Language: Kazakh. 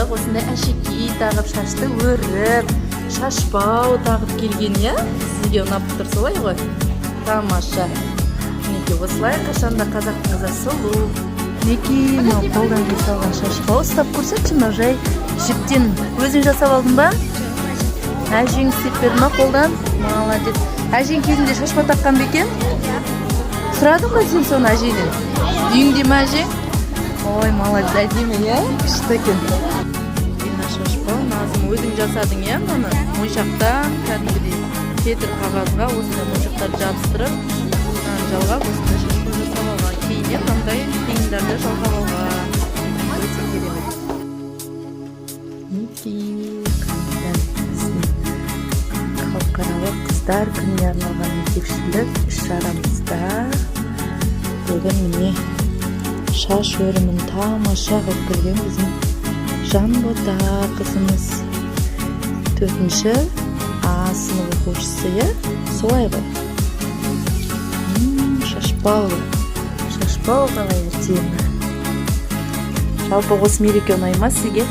ыстық осындай әшекей тағып, шашты өріп, шашбау тағып келген, иә? Сізге ұнап тұр солай ғой? Тамаша. Мінекей осылай қашанда қазақтың қызы сұлу. Мінекей мынау қолдан жасалған шашбау ұстап көрсетші, мынау жай жіптен өзің жасап алдың ба? Әжең істеп берді ма қолдан? Молодец. Әжең кезінде шашба таққан ба екен? Сұрадың ба сен соны әжейден? Үйіңде ме әжең? Ой, молодец, әдемі, иә? Күшті екен. Мына шашбау Назым өзің жасадың, иә? Мына моншақтан кәдімгідей кетір қағазға осындай моншақтарды жабыстырып, жалғап осындай шашбау жасап алған. Кейіннен мынандай тиындарды жалғап алған. Өте керемет. Халықаралық қыздар күніне арналған мектепшілік іс-шарамызда бүгін міне шаш өрімін тамаша қылып келген біздің Жанбота қызымыз 4-ші А сынып оқушысы, иә? Солай ғой. Шашбау қалай ертеңі. Жалпы осы мереке ұнай ма сізге?